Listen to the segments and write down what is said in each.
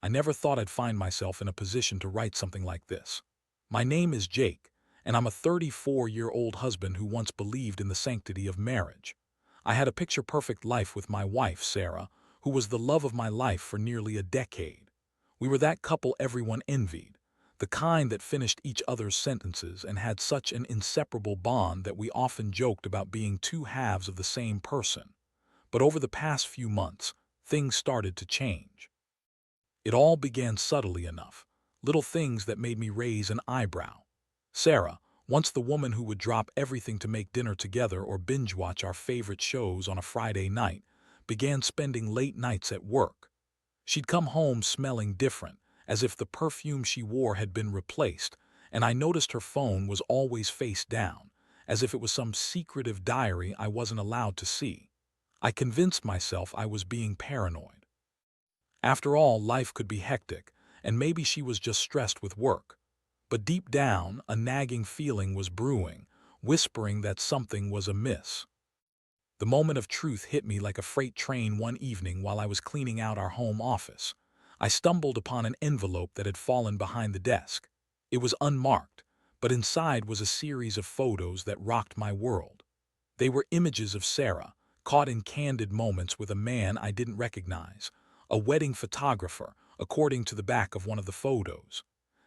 I never thought I'd find myself in a position to write something like this. My name is Jake, and I'm a 34-year-old husband who once believed in the sanctity of marriage. I had a picture-perfect life with my wife, Sarah, who was the love of my life for nearly a decade. We were that couple everyone envied, the kind that finished each other's sentences and had such an inseparable bond that we often joked about being two halves of the same person. But over the past few months, things started to change. It all began subtly enough, little things that made me raise an eyebrow. Sarah, once the woman who would drop everything to make dinner together or binge-watch our favorite shows on a Friday night, began spending late nights at work. She'd come home smelling different, as if the perfume she wore had been replaced, and I noticed her phone was always face down, as if it was some secretive diary I wasn't allowed to see. I convinced myself I was being paranoid. After all, life could be hectic, and maybe she was just stressed with work. But deep down, a nagging feeling was brewing, whispering that something was amiss. The moment of truth hit me like a freight train one evening while I was cleaning out our home office. I stumbled upon an envelope that had fallen behind the desk. It was unmarked, but inside was a series of photos that rocked my world. They were images of Sarah, caught in candid moments with a man I didn't recognize, a wedding photographer, according to the back of one of the photos.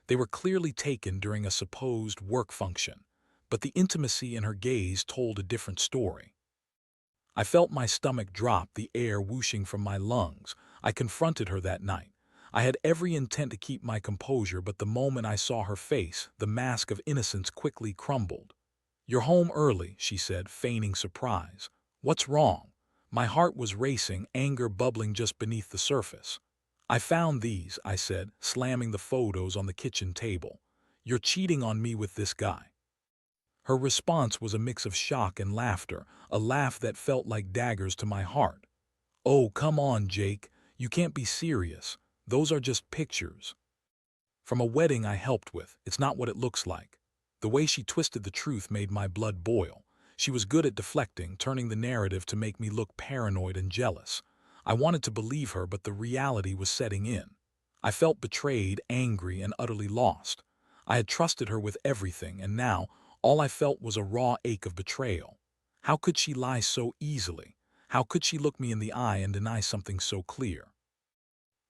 They were clearly taken during a supposed work function, but the intimacy in her gaze told a different story. I felt my stomach drop, the air whooshing from my lungs. I confronted her that night. I had every intent to keep my composure, but the moment I saw her face, the mask of innocence quickly crumbled. "You're home early," she said, feigning surprise. "What's wrong?" My heart was racing, anger bubbling just beneath the surface. "I found these," I said, slamming the photos on the kitchen table. "You're cheating on me with this guy." Her response was a mix of shock and laughter, a laugh that felt like daggers to my heart. "Oh, come on, Jake. You can't be serious. Those are just pictures from a wedding I helped with. It's not what it looks like." The way she twisted the truth made my blood boil. She was good at deflecting, turning the narrative to make me look paranoid and jealous. I wanted to believe her, but the reality was setting in. I felt betrayed, angry, and utterly lost. I had trusted her with everything, and now all I felt was a raw ache of betrayal. How could she lie so easily? How could she look me in the eye and deny something so clear?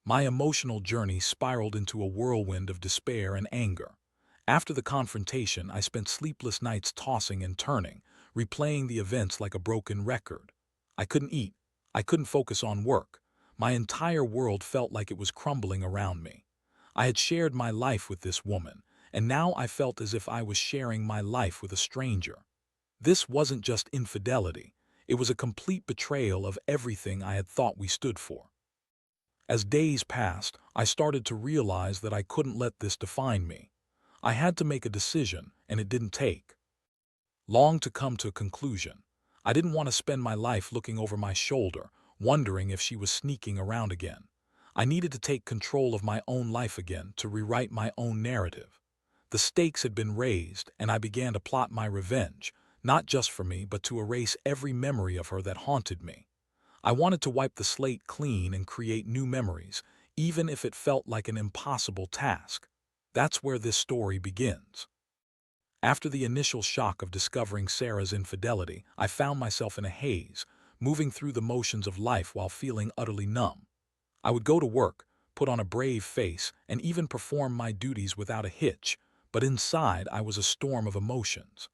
My emotional journey spiraled into a whirlwind of despair and anger. After the confrontation, I spent sleepless nights tossing and turning, replaying the events like a broken record. I couldn't eat. I couldn't focus on work. My entire world felt like it was crumbling around me. I had shared my life with this woman, and now I felt as if I was sharing my life with a stranger. This wasn't just infidelity. It was a complete betrayal of everything I had thought we stood for. As days passed, I started to realize that I couldn't let this define me. I had to make a decision, and it didn't take long to come to a conclusion. I didn't want to spend my life looking over my shoulder, wondering if she was sneaking around again. I needed to take control of my own life again, to rewrite my own narrative. The stakes had been raised, and I began to plot my revenge, not just for me, but to erase every memory of her that haunted me. I wanted to wipe the slate clean and create new memories, even if it felt like an impossible task. That's where this story begins. After the initial shock of discovering Sarah's infidelity, I found myself in a haze, moving through the motions of life while feeling utterly numb. I would go to work, put on a brave face, and even perform my duties without a hitch, but inside I was a storm of emotions.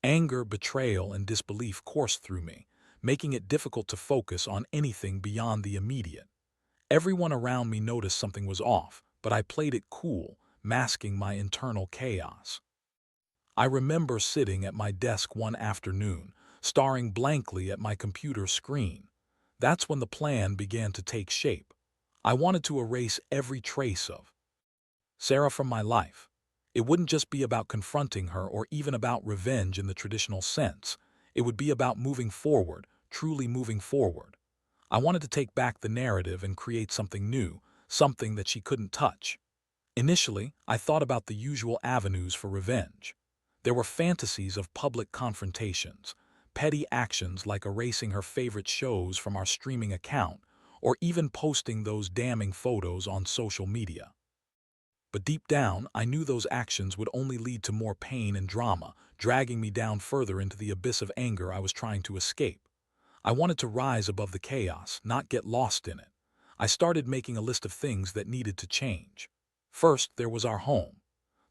Anger, betrayal, and disbelief coursed through me, making it difficult to focus on anything beyond the immediate. Everyone around me noticed something was off, but I played it cool, masking my internal chaos. I remember sitting at my desk one afternoon, staring blankly at my computer screen. That's when the plan began to take shape. I wanted to erase every trace of Sarah from my life. It wouldn't just be about confronting her or even about revenge in the traditional sense. It would be about moving forward, truly moving forward. I wanted to take back the narrative and create something new, something that she couldn't touch. Initially, I thought about the usual avenues for revenge. There were fantasies of public confrontations, petty actions like erasing her favorite shows from our streaming account, or even posting those damning photos on social media. But deep down, I knew those actions would only lead to more pain and drama, dragging me down further into the abyss of anger I was trying to escape. I wanted to rise above the chaos, not get lost in it. I started making a list of things that needed to change. First, there was our home.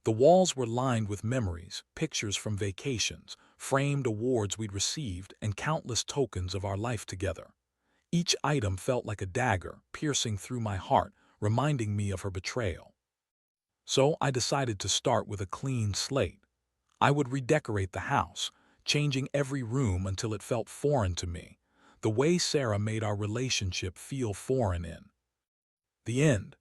The walls were lined with memories, pictures from vacations, framed awards we'd received, and countless tokens of our life together. Each item felt like a dagger, piercing through my heart, reminding me of her betrayal. So I decided to start with a clean slate. I would redecorate the house, changing every room until it felt foreign to me, the way Sarah made our relationship feel foreign in the end.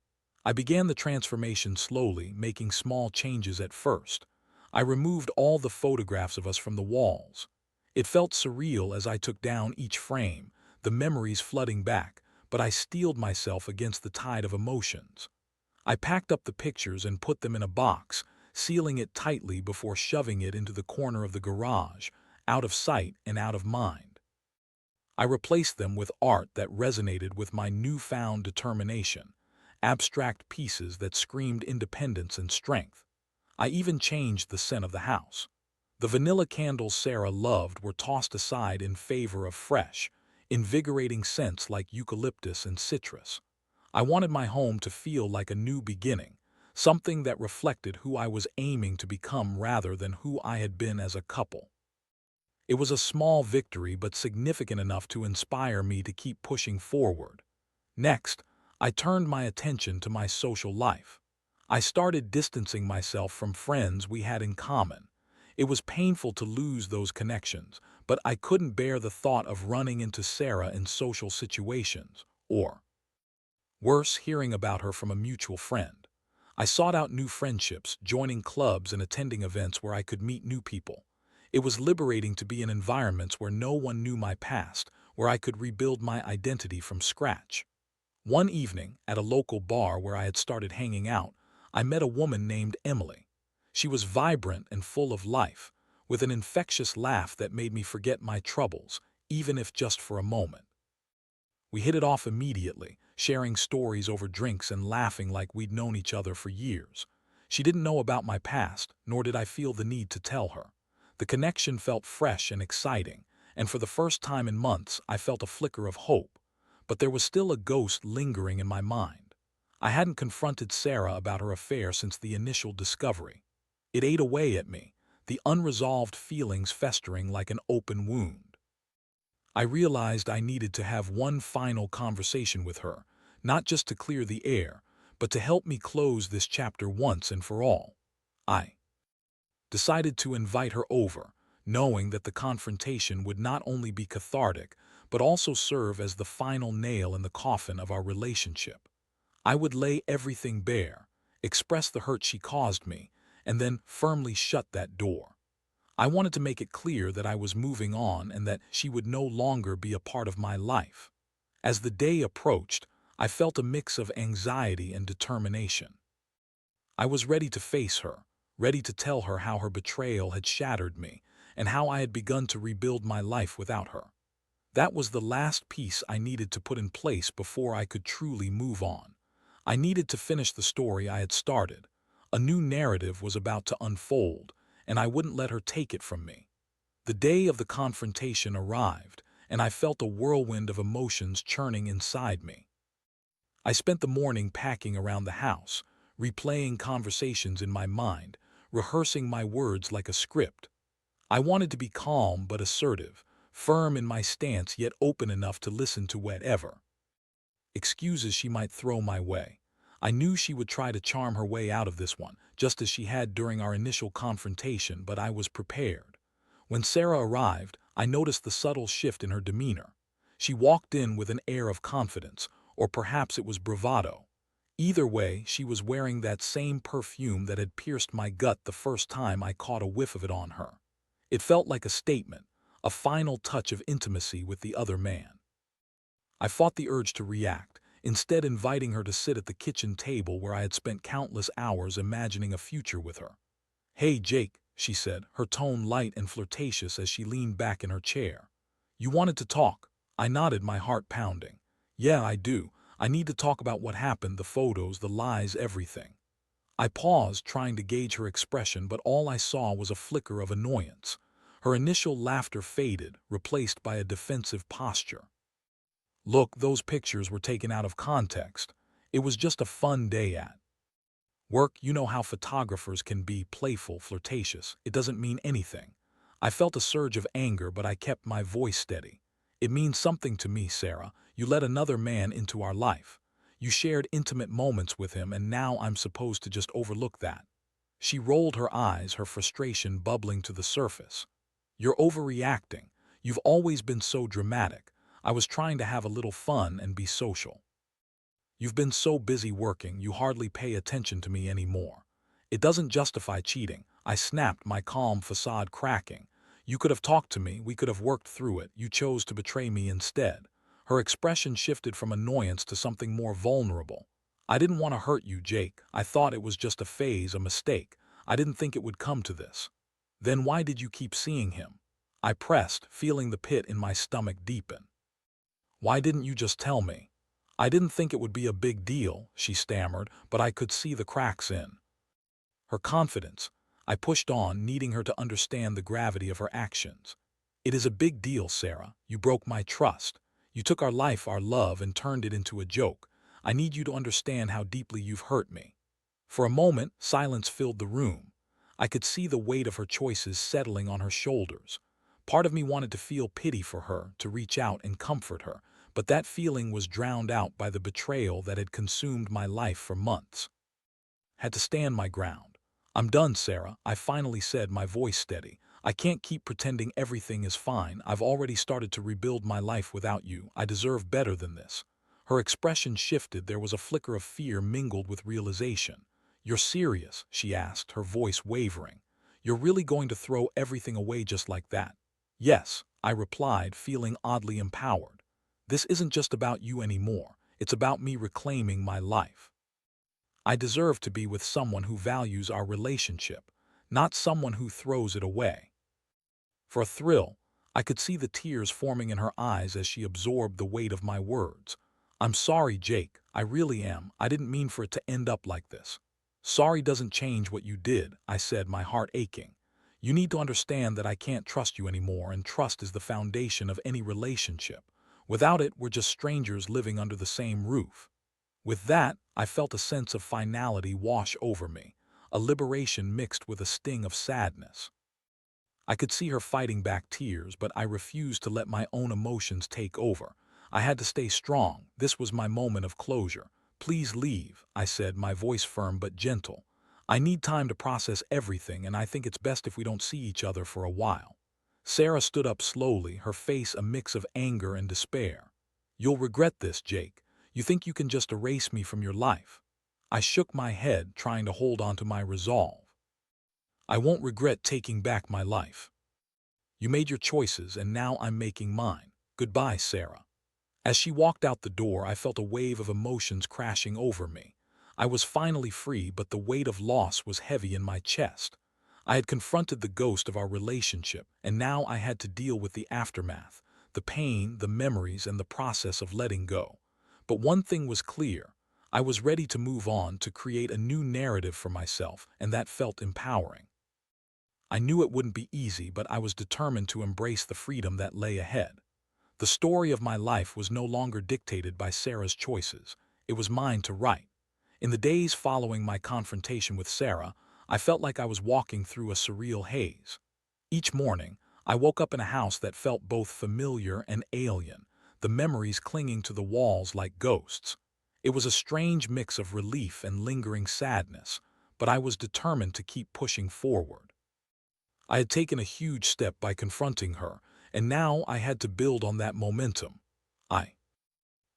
I began the transformation slowly, making small changes at first. I removed all the photographs of us from the walls. It felt surreal as I took down each frame, the memories flooding back, but I steeled myself against the tide of emotions. I packed up the pictures and put them in a box, sealing it tightly before shoving it into the corner of the garage, out of sight and out of mind. I replaced them with art that resonated with my newfound determination, abstract pieces that screamed independence and strength. I even changed the scent of the house. The vanilla candles Sarah loved were tossed aside in favor of fresh, invigorating scents like eucalyptus and citrus. I wanted my home to feel like a new beginning, something that reflected who I was aiming to become rather than who I had been as a couple. It was a small victory but significant enough to inspire me to keep pushing forward. Next, I turned my attention to my social life. I started distancing myself from friends we had in common. It was painful to lose those connections, but I couldn't bear the thought of running into Sarah in social situations, or worse, hearing about her from a mutual friend. I sought out new friendships, joining clubs and attending events where I could meet new people. It was liberating to be in environments where no one knew my past, where I could rebuild my identity from scratch. One evening, at a local bar where I had started hanging out, I met a woman named Emily. She was vibrant and full of life, with an infectious laugh that made me forget my troubles, even if just for a moment. We hit it off immediately, sharing stories over drinks and laughing like we'd known each other for years. She didn't know about my past, nor did I feel the need to tell her. The connection felt fresh and exciting, and for the first time in months I felt a flicker of hope. But there was still a ghost lingering in my mind. I hadn't confronted Sarah about her affair since the initial discovery. It ate away at me, the unresolved feelings festering like an open wound. I realized I needed to have one final conversation with her, not just to clear the air, but to help me close this chapter once and for all. I decided to invite her over, knowing that the confrontation would not only be cathartic, but also serve as the final nail in the coffin of our relationship. I would lay everything bare, express the hurt she caused me, and then firmly shut that door. I wanted to make it clear that I was moving on and that she would no longer be a part of my life. As the day approached, I felt a mix of anxiety and determination. I was ready to face her, ready to tell her how her betrayal had shattered me and how I had begun to rebuild my life without her. That was the last piece I needed to put in place before I could truly move on. I needed to finish the story I had started. A new narrative was about to unfold, and I wouldn't let her take it from me. The day of the confrontation arrived, and I felt a whirlwind of emotions churning inside me. I spent the morning packing around the house, replaying conversations in my mind, rehearsing my words like a script. I wanted to be calm but assertive, firm in my stance yet open enough to listen to whatever excuses she might throw my way. I knew she would try to charm her way out of this one, just as she had during our initial confrontation, but I was prepared. When Sarah arrived, I noticed the subtle shift in her demeanor. She walked in with an air of confidence, or perhaps it was bravado. Either way, she was wearing that same perfume that had pierced my gut the first time I caught a whiff of it on her. It felt like a statement, a final touch of intimacy with the other man. I fought the urge to react, instead inviting her to sit at the kitchen table where I had spent countless hours imagining a future with her. "Hey, Jake," she said, her tone light and flirtatious as she leaned back in her chair. "You wanted to talk." I nodded, my heart pounding. Yeah, I do. I need to talk about what happened, the photos, the lies, everything. I paused, trying to gauge her expression, but all I saw was a flicker of annoyance. Her initial laughter faded, replaced by a defensive posture. Look, those pictures were taken out of context. It was just a fun day at work. You know how photographers can be playful, flirtatious. It doesn't mean anything. I felt a surge of anger, but I kept my voice steady. It means something to me, Sarah. You let another man into our life. You shared intimate moments with him, and now I'm supposed to just overlook that. She rolled her eyes, her frustration bubbling to the surface. You're overreacting. You've always been so dramatic. I was trying to have a little fun and be social. You've been so busy working, you hardly pay attention to me anymore. It doesn't justify cheating. I snapped, my calm facade cracking. You could have talked to me, we could have worked through it. You chose to betray me instead. Her expression shifted from annoyance to something more vulnerable. I didn't want to hurt you, Jake. I thought it was just a phase, a mistake. I didn't think it would come to this. Then why did you keep seeing him? I pressed, feeling the pit in my stomach deepen. Why didn't you just tell me? I didn't think it would be a big deal, she stammered, but I could see the cracks in her confidence. I pushed on, needing her to understand the gravity of her actions. It is a big deal, Sarah. You broke my trust. You took our life, our love, and turned it into a joke. I need you to understand how deeply you've hurt me. For a moment, silence filled the room. I could see the weight of her choices settling on her shoulders. Part of me wanted to feel pity for her, to reach out and comfort her, but that feeling was drowned out by the betrayal that had consumed my life for months. Had to stand my ground. I'm done, Sarah, I finally said, my voice steady. I can't keep pretending everything is fine. I've already started to rebuild my life without you. I deserve better than this. Her expression shifted. There was a flicker of fear mingled with realization. You're serious? She asked, her voice wavering. You're really going to throw everything away just like that? Yes, I replied, feeling oddly empowered. This isn't just about you anymore. It's about me reclaiming my life. I deserve to be with someone who values our relationship, not someone who throws it away. For a thrill, I could see the tears forming in her eyes as she absorbed the weight of my words. I'm sorry, Jake. I really am. I didn't mean for it to end up like this. Sorry doesn't change what you did, I said, my heart aching. You need to understand that I can't trust you anymore, and trust is the foundation of any relationship. Without it, we're just strangers living under the same roof. With that, I felt a sense of finality wash over me, a liberation mixed with a sting of sadness. I could see her fighting back tears, but I refused to let my own emotions take over. I had to stay strong. This was my moment of closure. Please leave, I said, my voice firm but gentle. I need time to process everything, and I think it's best if we don't see each other for a while. Sarah stood up slowly, her face a mix of anger and despair. You'll regret this, Jake. You think you can just erase me from your life? I shook my head, trying to hold on to my resolve. I won't regret taking back my life. You made your choices, and now I'm making mine. Goodbye, Sarah. As she walked out the door, I felt a wave of emotions crashing over me. I was finally free, but the weight of loss was heavy in my chest. I had confronted the ghost of our relationship, and now I had to deal with the aftermath, the pain, the memories, and the process of letting go. But one thing was clear. I was ready to move on, to create a new narrative for myself, and that felt empowering. I knew it wouldn't be easy, but I was determined to embrace the freedom that lay ahead. The story of my life was no longer dictated by Sarah's choices. It was mine to write. In the days following my confrontation with Sarah, I felt like I was walking through a surreal haze. Each morning, I woke up in a house that felt both familiar and alien, the memories clinging to the walls like ghosts. It was a strange mix of relief and lingering sadness, but I was determined to keep pushing forward. I had taken a huge step by confronting her, and now I had to build on that momentum. I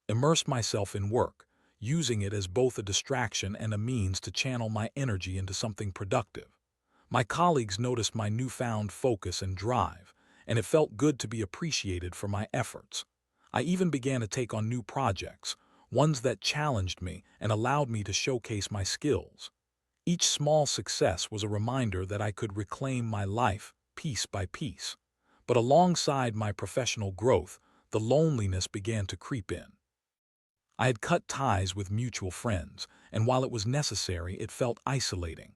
immersed myself in work, using it as both a distraction and a means to channel my energy into something productive. My colleagues noticed my newfound focus and drive, and it felt good to be appreciated for my efforts. I even began to take on new projects, ones that challenged me and allowed me to showcase my skills. Each small success was a reminder that I could reclaim my life piece by piece. But alongside my professional growth, the loneliness began to creep in. I had cut ties with mutual friends, and while it was necessary, it felt isolating.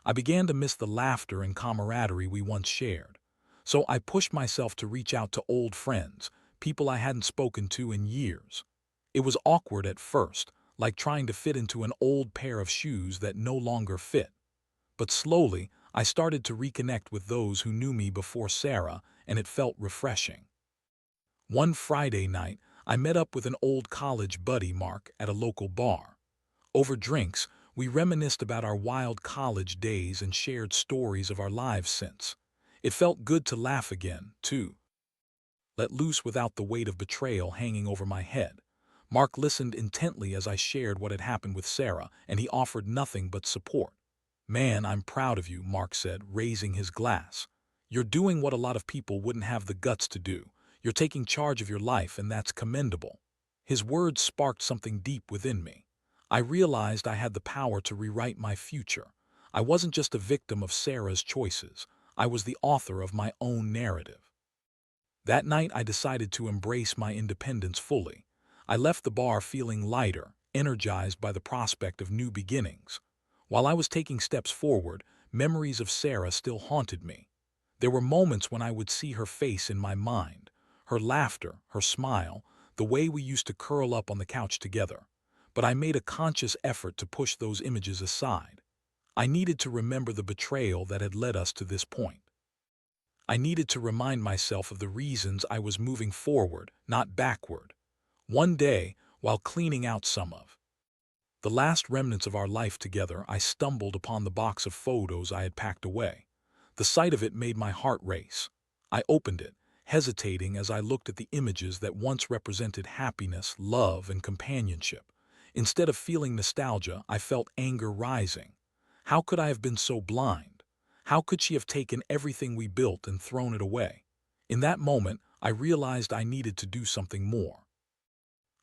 I began to miss the laughter and camaraderie we once shared. So I pushed myself to reach out to old friends, people I hadn't spoken to in years. It was awkward at first, like trying to fit into an old pair of shoes that no longer fit. But slowly, I started to reconnect with those who knew me before Sarah, and it felt refreshing. One Friday night, I met up with an old college buddy, Mark, at a local bar. Over drinks, we reminisced about our wild college days and shared stories of our lives since. It felt good to laugh again, too. Let loose without the weight of betrayal hanging over my head. Mark listened intently as I shared what had happened with Sarah, and he offered nothing but support. "Man, I'm proud of you," Mark said, raising his glass. "You're doing what a lot of people wouldn't have the guts to do. You're taking charge of your life, and that's commendable." His words sparked something deep within me. I realized I had the power to rewrite my future. I wasn't just a victim of Sarah's choices. I was the author of my own narrative. That night, I decided to embrace my independence fully. I left the bar feeling lighter, energized by the prospect of new beginnings. While I was taking steps forward, memories of Sarah still haunted me. There were moments when I would see her face in my mind, her laughter, her smile, the way we used to curl up on the couch together. But I made a conscious effort to push those images aside. I needed to remember the betrayal that had led us to this point. I needed to remind myself of the reasons I was moving forward, not backward. One day, while cleaning out some of the last remnants of our life together, I stumbled upon the box of photos I had packed away. The sight of it made my heart race. I opened it, hesitating as I looked at the images that once represented happiness, love, and companionship. Instead of feeling nostalgia, I felt anger rising. How could I have been so blind? How could she have taken everything we built and thrown it away? In that moment, I realized I needed to do something more.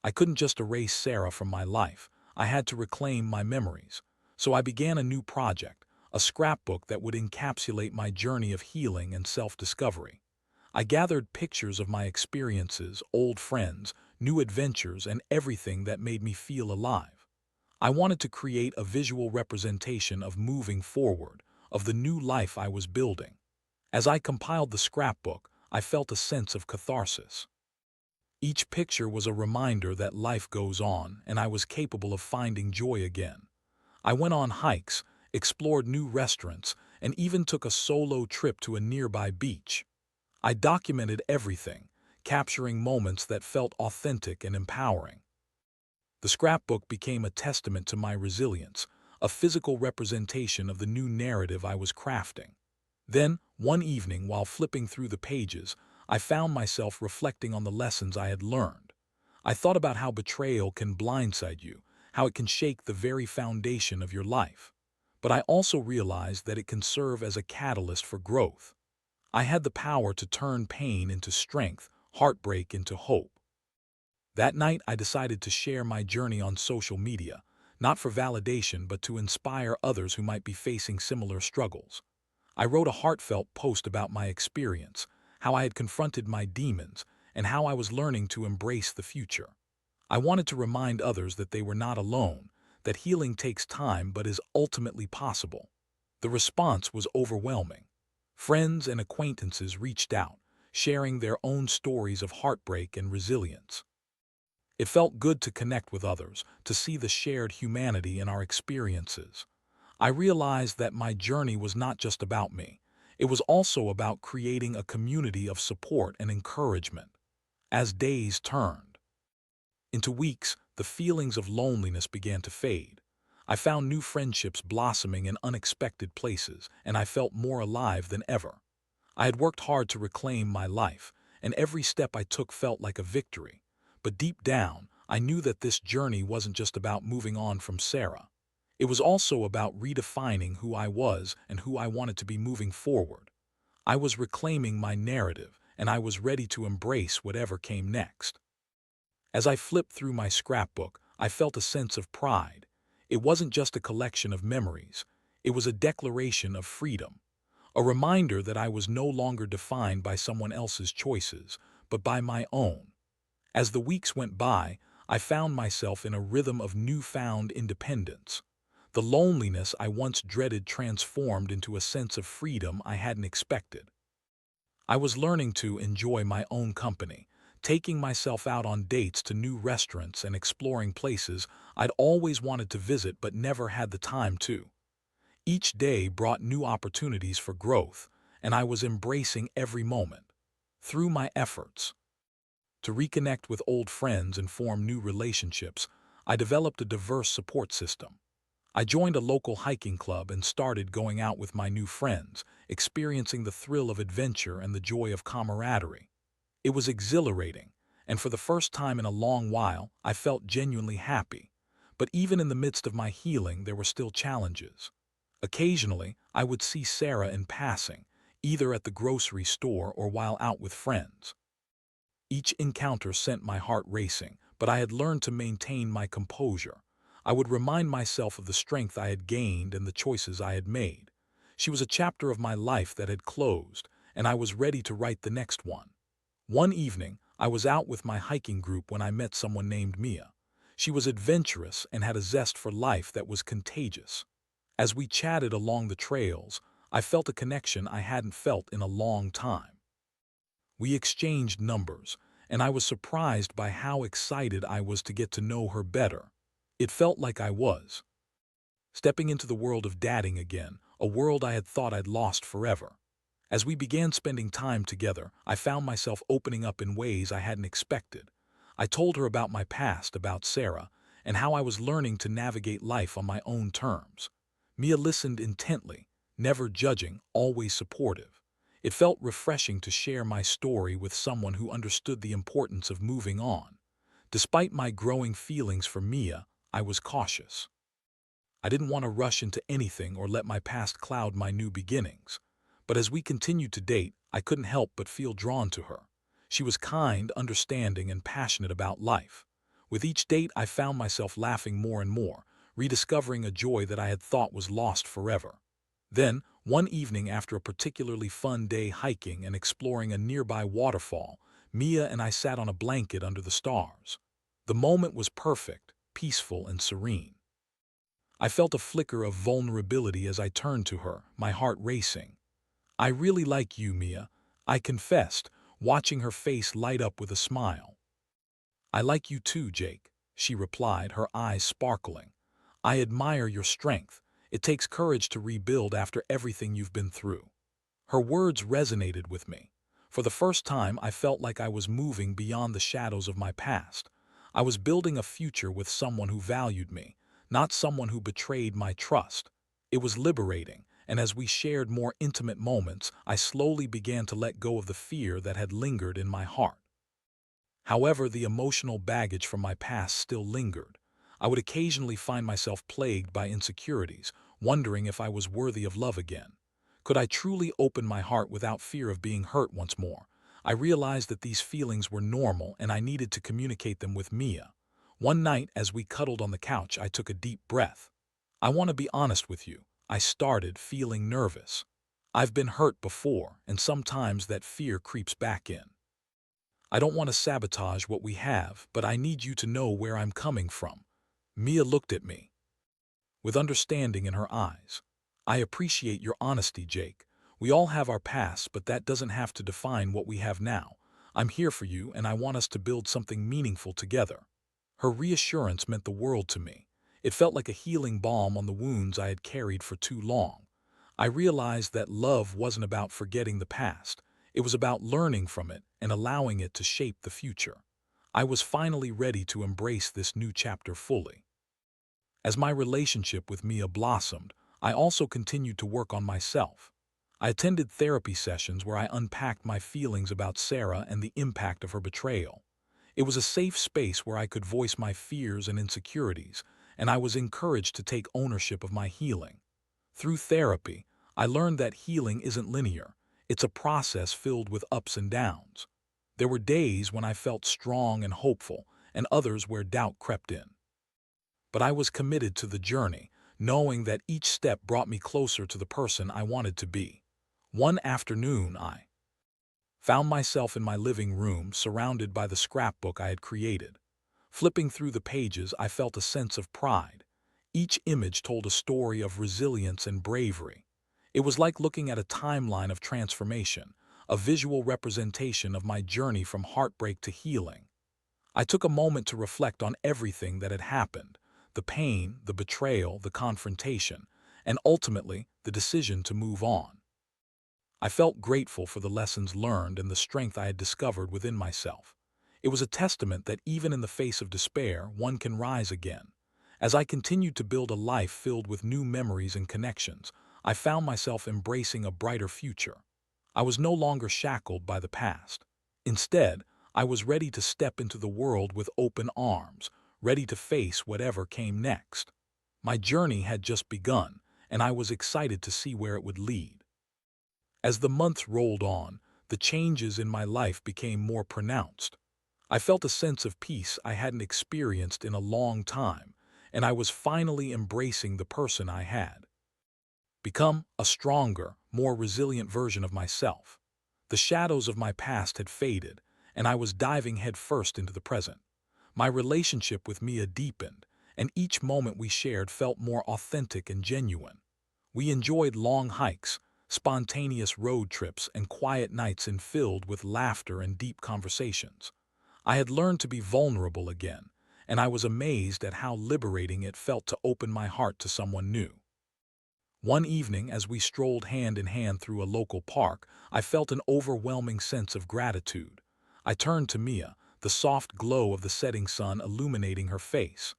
I couldn't just erase Sarah from my life. I had to reclaim my memories. So I began a new project, a scrapbook that would encapsulate my journey of healing and self-discovery. I gathered pictures of my experiences, old friends, new adventures, and everything that made me feel alive. I wanted to create a visual representation of moving forward, of the new life I was building. As I compiled the scrapbook, I felt a sense of catharsis. Each picture was a reminder that life goes on, and I was capable of finding joy again. I went on hikes, explored new restaurants, and even took a solo trip to a nearby beach. I documented everything, capturing moments that felt authentic and empowering. The scrapbook became a testament to my resilience, a physical representation of the new narrative I was crafting. Then, one evening, while flipping through the pages, I found myself reflecting on the lessons I had learned. I thought about how betrayal can blindside you, how it can shake the very foundation of your life. But I also realized that it can serve as a catalyst for growth. I had the power to turn pain into strength, heartbreak into hope. That night, I decided to share my journey on social media, not for validation but to inspire others who might be facing similar struggles. I wrote a heartfelt post about my experience, how I had confronted my demons, and how I was learning to embrace the future. I wanted to remind others that they were not alone, that healing takes time but is ultimately possible. The response was overwhelming. Friends and acquaintances reached out, sharing their own stories of heartbreak and resilience. It felt good to connect with others, to see the shared humanity in our experiences. I realized that my journey was not just about me. It was also about creating a community of support and encouragement. As days turned into weeks, the feelings of loneliness began to fade. I found new friendships blossoming in unexpected places, and I felt more alive than ever. I had worked hard to reclaim my life, and every step I took felt like a victory. But deep down, I knew that this journey wasn't just about moving on from Sarah. It was also about redefining who I was and who I wanted to be moving forward. I was reclaiming my narrative, and I was ready to embrace whatever came next. As I flipped through my scrapbook, I felt a sense of pride. It wasn't just a collection of memories. It was a declaration of freedom, a reminder that I was no longer defined by someone else's choices, but by my own. As the weeks went by, I found myself in a rhythm of newfound independence. The loneliness I once dreaded transformed into a sense of freedom I hadn't expected. I was learning to enjoy my own company, taking myself out on dates to new restaurants and exploring places I'd always wanted to visit but never had the time to. Each day brought new opportunities for growth, and I was embracing every moment. Through my efforts to reconnect with old friends and form new relationships, I developed a diverse support system. I joined a local hiking club and started going out with my new friends, experiencing the thrill of adventure and the joy of camaraderie. It was exhilarating, and for the first time in a long while, I felt genuinely happy. But even in the midst of my healing, there were still challenges. Occasionally, I would see Sarah in passing, either at the grocery store or while out with friends. Each encounter sent my heart racing, but I had learned to maintain my composure. I would remind myself of the strength I had gained and the choices I had made. She was a chapter of my life that had closed, and I was ready to write the next one. One evening, I was out with my hiking group when I met someone named Mia. She was adventurous and had a zest for life that was contagious. As we chatted along the trails, I felt a connection I hadn't felt in a long time. We exchanged numbers, and I was surprised by how excited I was to get to know her better. It felt like I was stepping into the world of dating again, a world I had thought I'd lost forever. As we began spending time together, I found myself opening up in ways I hadn't expected. I told her about my past, about Sarah, and how I was learning to navigate life on my own terms. Mia listened intently, never judging, always supportive. It felt refreshing to share my story with someone who understood the importance of moving on. Despite my growing feelings for Mia, I was cautious. I didn't want to rush into anything or let my past cloud my new beginnings. But as we continued to date, I couldn't help but feel drawn to her. She was kind, understanding, and passionate about life. With each date, I found myself laughing more and more, rediscovering a joy that I had thought was lost forever. Then, one evening after a particularly fun day hiking and exploring a nearby waterfall, Mia and I sat on a blanket under the stars. The moment was perfect, peaceful, and serene. I felt a flicker of vulnerability as I turned to her, my heart racing. "I really like you, Mia," I confessed, watching her face light up with a smile. "I like you too, Jake," she replied, her eyes sparkling. "I admire your strength. It takes courage to rebuild after everything you've been through." Her words resonated with me. For the first time, I felt like I was moving beyond the shadows of my past. I was building a future with someone who valued me, not someone who betrayed my trust. It was liberating, and as we shared more intimate moments, I slowly began to let go of the fear that had lingered in my heart. However, the emotional baggage from my past still lingered. I would occasionally find myself plagued by insecurities, wondering if I was worthy of love again. Could I truly open my heart without fear of being hurt once more? I realized that these feelings were normal and I needed to communicate them with Mia. One night, as we cuddled on the couch, I took a deep breath. "I want to be honest with you," I started, feeling nervous. "I've been hurt before, and sometimes that fear creeps back in. I don't want to sabotage what we have, but I need you to know where I'm coming from." Mia looked at me with understanding in her eyes. "I appreciate your honesty, Jake. We all have our past, but that doesn't have to define what we have now. I'm here for you, and I want us to build something meaningful together." Her reassurance meant the world to me. It felt like a healing balm on the wounds I had carried for too long. I realized that love wasn't about forgetting the past. It was about learning from it and allowing it to shape the future. I was finally ready to embrace this new chapter fully. As my relationship with Mia blossomed, I also continued to work on myself. I attended therapy sessions where I unpacked my feelings about Sarah and the impact of her betrayal. It was a safe space where I could voice my fears and insecurities, and I was encouraged to take ownership of my healing. Through therapy, I learned that healing isn't linear. It's a process filled with ups and downs. There were days when I felt strong and hopeful, and others where doubt crept in. But I was committed to the journey, knowing that each step brought me closer to the person I wanted to be. One afternoon, I found myself in my living room, surrounded by the scrapbook I had created. Flipping through the pages, I felt a sense of pride. Each image told a story of resilience and bravery. It was like looking at a timeline of transformation, a visual representation of my journey from heartbreak to healing. I took a moment to reflect on everything that had happened, the pain, the betrayal, the confrontation, and ultimately the decision to move on. I felt grateful for the lessons learned and the strength I had discovered within myself. It was a testament that even in the face of despair, one can rise again. As I continued to build a life filled with new memories and connections, I found myself embracing a brighter future. I was no longer shackled by the past. Instead, I was ready to step into the world with open arms, ready to face whatever came next. My journey had just begun, and I was excited to see where it would lead. As the months rolled on, the changes in my life became more pronounced. I felt a sense of peace I hadn't experienced in a long time, and I was finally embracing the person I had become, a stronger, more resilient version of myself. The shadows of my past had faded, and I was diving headfirst into the present. My relationship with Mia deepened, and each moment we shared felt more authentic and genuine. We enjoyed long hikes, spontaneous road trips, and quiet nights filled with laughter and deep conversations. I had learned to be vulnerable again, and I was amazed at how liberating it felt to open my heart to someone new. One evening, as we strolled hand in hand through a local park, I felt an overwhelming sense of gratitude. I turned to Mia, the soft glow of the setting sun illuminating her face.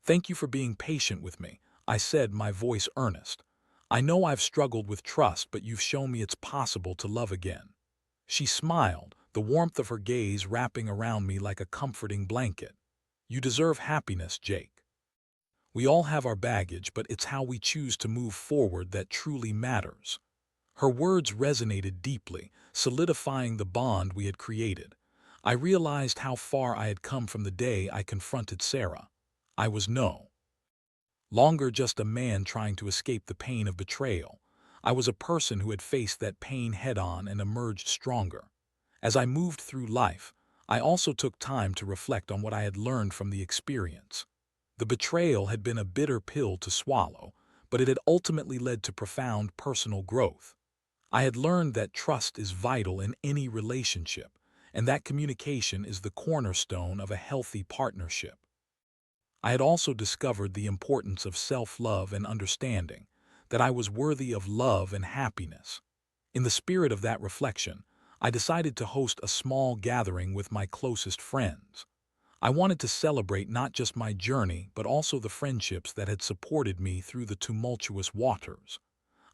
"Thank you for being patient with me," I said, my voice earnest. "I know I've struggled with trust, but you've shown me it's possible to love again." She smiled, the warmth of her gaze wrapping around me like a comforting blanket. "You deserve happiness, Jake. We all have our baggage, but it's how we choose to move forward that truly matters." Her words resonated deeply, solidifying the bond we had created. I realized how far I had come from the day I confronted Sarah. I was no longer just a man trying to escape the pain of betrayal. I was a person who had faced that pain head-on and emerged stronger. As I moved through life, I also took time to reflect on what I had learned from the experience. The betrayal had been a bitter pill to swallow, but it had ultimately led to profound personal growth. I had learned that trust is vital in any relationship, and that communication is the cornerstone of a healthy partnership. I had also discovered the importance of self-love and understanding, that I was worthy of love and happiness. In the spirit of that reflection, I decided to host a small gathering with my closest friends. I wanted to celebrate not just my journey, but also the friendships that had supported me through the tumultuous waters.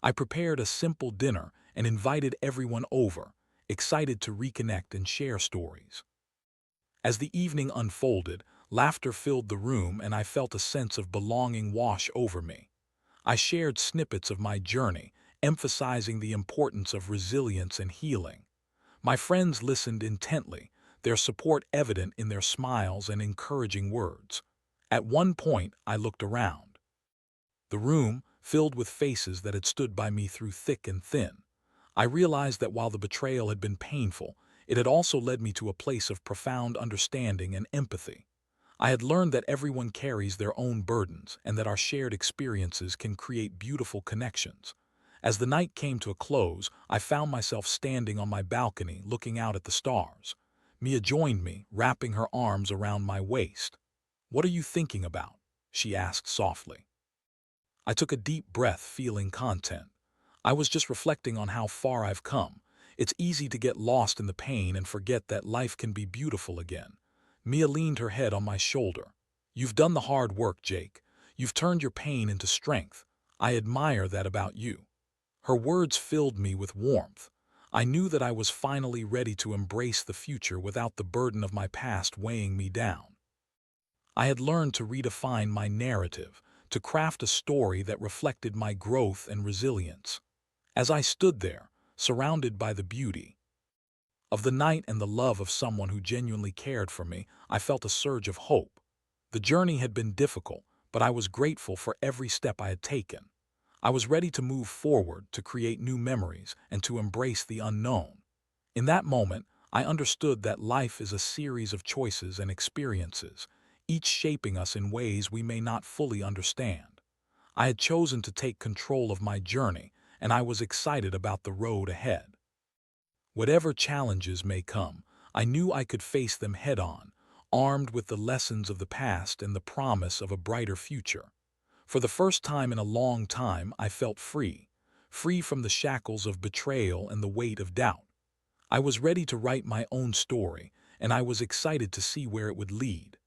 I prepared a simple dinner and invited everyone over, excited to reconnect and share stories. As the evening unfolded, laughter filled the room and I felt a sense of belonging wash over me. I shared snippets of my journey, emphasizing the importance of resilience and healing. My friends listened intently, their support evident in their smiles and encouraging words. At one point, I looked around. The room, filled with faces that had stood by me through thick and thin. I realized that while the betrayal had been painful, it had also led me to a place of profound understanding and empathy. I had learned that everyone carries their own burdens and that our shared experiences can create beautiful connections. As the night came to a close, I found myself standing on my balcony looking out at the stars. Mia joined me, wrapping her arms around my waist. "What are you thinking about?" she asked softly. I took a deep breath, feeling content. I was just reflecting on how far I've come. It's easy to get lost in the pain and forget that life can be beautiful again. Mia leaned her head on my shoulder. "You've done the hard work, Jake. You've turned your pain into strength. I admire that about you." Her words filled me with warmth. I knew that I was finally ready to embrace the future without the burden of my past weighing me down. I had learned to redefine my narrative, to craft a story that reflected my growth and resilience. As I stood there, surrounded by the beauty of the night and the love of someone who genuinely cared for me, I felt a surge of hope. The journey had been difficult, but I was grateful for every step I had taken. I was ready to move forward, to create new memories, and to embrace the unknown. In that moment, I understood that life is a series of choices and experiences. each shaping us in ways we may not fully understand. I had chosen to take control of my journey, and I was excited about the road ahead. Whatever challenges may come, I knew I could face them head-on, armed with the lessons of the past and the promise of a brighter future. For the first time in a long time, I felt free, free from the shackles of betrayal and the weight of doubt. I was ready to write my own story, and I was excited to see where it would lead.